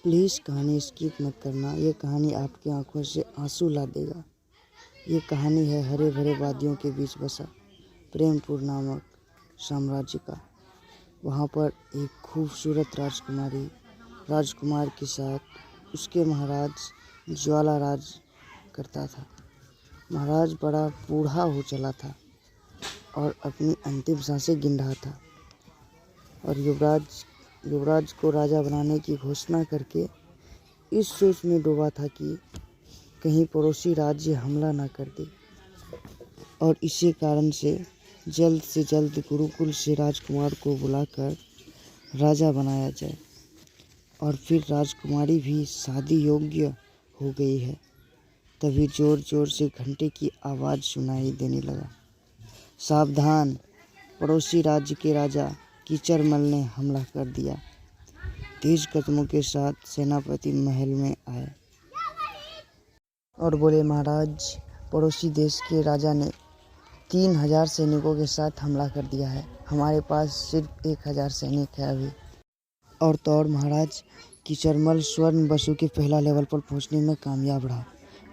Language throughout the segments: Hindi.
प्लीज़ कहानी स्किप मत करना। ये कहानी आपकी आंखों से आंसू ला देगा। ये कहानी है हरे भरे वादियों के बीच बसा प्रेमपुर नामक साम्राज्य का। वहाँ पर एक खूबसूरत राजकुमार के साथ उसके महाराज ज्वाला राज करता था। महाराज बड़ा बूढ़ा हो चला था और अपनी अंतिम सांसें गिन रहा था और युवराज को राजा बनाने की घोषणा करके इस सोच में डूबा था कि कहीं पड़ोसी राज्य हमला न कर दे और इसी कारण से जल्द गुरुकुल से राजकुमार को बुलाकर राजा बनाया जाए। और फिर राजकुमारी भी शादी योग्य हो गई है। तभी जोर जोर से घंटे की आवाज़ सुनाई देने लगा। सावधान, पड़ोसी राज्य के राजा कीचरमल ने हमला कर दिया। तेज कदमों के साथ सेनापति महल में आए और बोले, महाराज, पड़ोसी देश के राजा ने 3000 सैनिकों के साथ हमला कर दिया है। हमारे पास सिर्फ 1000 सैनिक है अभी। और तो और महाराज, कीचरमल स्वर्ण बसु के पहला लेवल पर पहुंचने में कामयाब रहा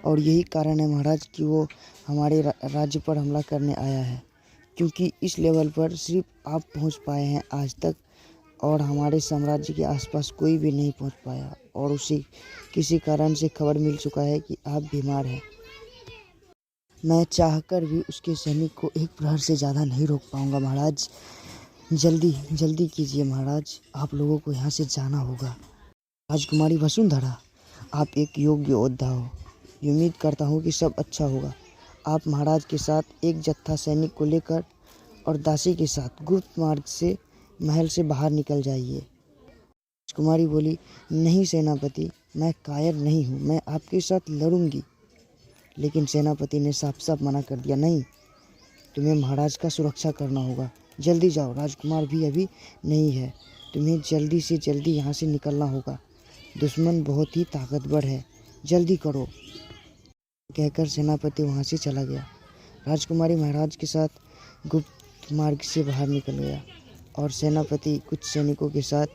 और यही कारण है महाराज कि वो हमारे राज्य पर हमला करने आया है, क्योंकि इस लेवल पर सिर्फ आप पहुंच पाए हैं आज तक और हमारे साम्राज्य के आसपास कोई भी नहीं पहुंच पाया और उसे किसी कारण से खबर मिल चुका है कि आप बीमार हैं। मैं चाहकर भी उसके सैनिक को एक प्रहर से ज़्यादा नहीं रोक पाऊंगा। महाराज, जल्दी कीजिए महाराज, आप लोगों को यहाँ से जाना होगा। राजकुमारी वसुंधरा, आप एक योग्य योद्धा हो। उम्मीद करता हूँ कि सब अच्छा होगा। आप महाराज के साथ एक जत्था सैनिक को लेकर और दासी के साथ गुप्त मार्ग से महल से बाहर निकल जाइए। राजकुमारी बोली, नहीं सेनापति, मैं कायर नहीं हूँ, मैं आपके साथ लड़ूंगी। लेकिन सेनापति ने साफ साफ मना कर दिया, नहीं, तुम्हें महाराज का सुरक्षा करना होगा। जल्दी जाओ, राजकुमार भी अभी नहीं है। तुम्हें जल्दी से जल्दी यहाँ से निकलना होगा। दुश्मन बहुत ही ताकतवर है, जल्दी करो। कहकर सेनापति वहाँ से चला गया। राजकुमारी महाराज के साथ गुप्त मार्ग से बाहर निकल गया और सेनापति कुछ सैनिकों के साथ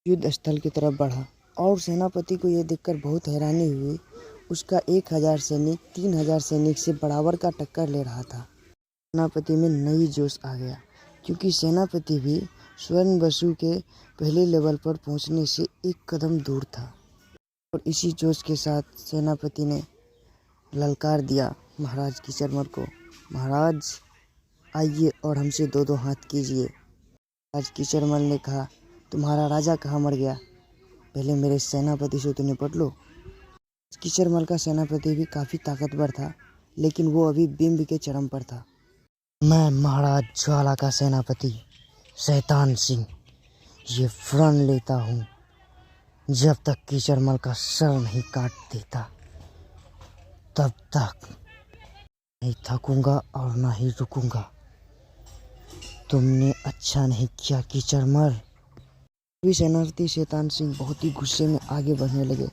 युद्ध स्थल की तरफ बढ़ा। और सेनापति को यह देखकर बहुत हैरानी हुई। उसका 1000 सैनिक 3000 सैनिक से बराबर का टक्कर ले रहा था। सेनापति में नई जोश आ गया, क्योंकि सेनापति भी स्वर्ण बसु के पहले लेवल पर पहुंचने से एक कदम दूर था। और इसी जोश के साथ सेनापति ने ललकार दिया महाराज कीचरमल को, महाराज आइए और हमसे दो हाथ कीजिए। आज कीचरमल ने कहा, तुम्हारा राजा कहाँ मर गया, पहले मेरे सेनापति से तो निपट लो। कीचरमल का सेनापति भी काफ़ी ताकतवर था, लेकिन वो अभी बिंब के चरम पर था। मैं महाराज ज्वाला का सेनापति शैतान सिंह ये प्रण लेता हूँ, जब तक कीचरमल का सर नहीं काट देता तब तक नहीं थकूंगा और ना ही रुकूंगा। तुमने अच्छा नहीं किया कीचरमल। सेनापति शैतान सिंह बहुत ही गुस्से में आगे बढ़ने लगे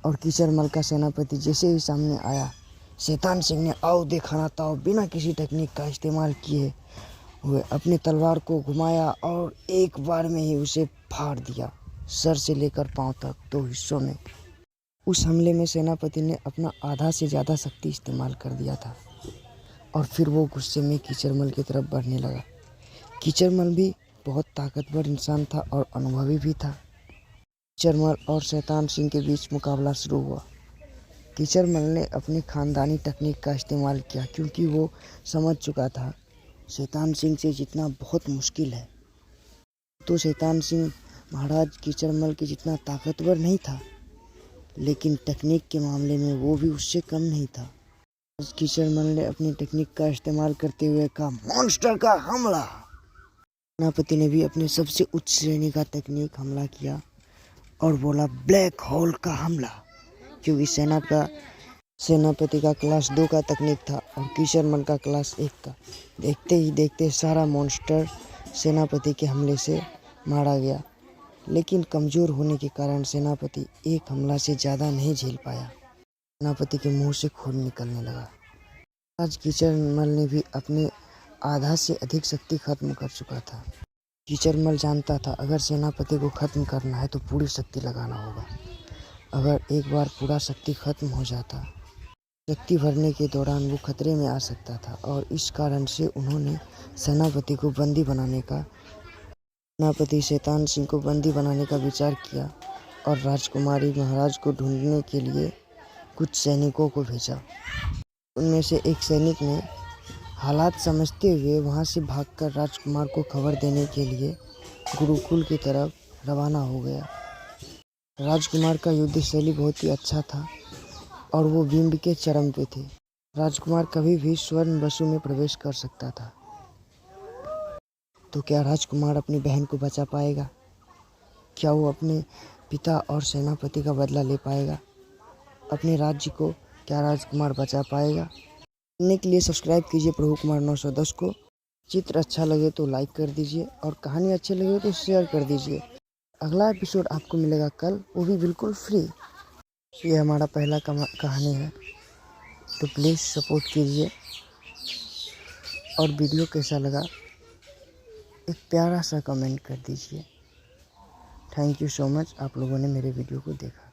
और कीचरमल का सेनापति जैसे ही सामने आया, शैतान सिंह ने आओ देखा ताओ बिना किसी टेक्निक का इस्तेमाल किए हुए अपनी तलवार को घुमाया और एक बार में ही उसे फाड़ दिया, सर से लेकर पांव तक 2 हिस्सों में। उस हमले में सेनापति ने अपना आधा से ज़्यादा शक्ति इस्तेमाल कर दिया था और फिर वो गुस्से में कीचरमल की तरफ बढ़ने लगा। कीचरमल भी बहुत ताकतवर इंसान था और अनुभवी भी था। कीचरमल और शैतान सिंह के बीच मुकाबला शुरू हुआ। कीचरमल ने अपनी खानदानी तकनीक का इस्तेमाल किया, क्योंकि वो समझ चुका था शैतान सिंह से जीतना बहुत मुश्किल है। तो शैतान सिंह महाराज कीचरमल के जितना ताकतवर नहीं था, लेकिन टेक्निक के मामले में वो भी उससे कम नहीं था। कीचरमल ने अपनी टेक्निक का इस्तेमाल करते हुए कहा, मॉन्स्टर का हमला। सेनापति ने भी अपने सबसे उच्च श्रेणी का तकनीक हमला किया और बोला, ब्लैक होल का हमला, क्योंकि सेनापति का क्लास 2 का तकनीक था और कीचरमल का क्लास 1 का। देखते ही देखते सारा मॉन्स्टर सेनापति के हमले से मारा गया, लेकिन कमज़ोर होने के कारण सेनापति एक हमला से ज़्यादा नहीं झेल पाया। सेनापति के मुंह से खून निकलने लगा। आज कीचरमल ने भी अपने आधा से अधिक शक्ति खत्म कर चुका था। कीचरमल जानता था अगर सेनापति को खत्म करना है तो पूरी शक्ति लगाना होगा। अगर एक बार पूरा शक्ति खत्म हो जाता, शक्ति भरने के दौरान वो खतरे में आ सकता था और इस कारण से उन्होंने सेनापति शैतान सिंह को बंदी बनाने का विचार किया और राजकुमारी महाराज को ढूंढने के लिए कुछ सैनिकों को भेजा। उनमें से एक सैनिक ने हालात समझते हुए वहां से भागकर राजकुमार को खबर देने के लिए गुरुकुल की तरफ रवाना हो गया। राजकुमार का युद्ध शैली बहुत ही अच्छा था और वो बिंब के चरम पे थे। राजकुमार कभी भी स्वर्ण वसु में प्रवेश कर सकता था। तो क्या राजकुमार अपनी बहन को बचा पाएगा? क्या वो अपने पिता और सेनापति का बदला ले पाएगा? अपने राज्य को क्या राजकुमार बचा पाएगा? सुनने के लिए सब्सक्राइब कीजिए प्रभु कुमार 910 को। चित्र अच्छा लगे तो लाइक कर दीजिए और कहानी अच्छी लगे तो शेयर कर दीजिए। अगला एपिसोड आपको मिलेगा कल, वो भी बिल्कुल फ्री। ये हमारा पहला कहानी है, तो प्लीज़ सपोर्ट कीजिए। और वीडियो कैसा लगा एक प्यारा सा कमेंट कर दीजिए। थैंक यू सो मच, आप लोगों ने मेरे वीडियो को देखा।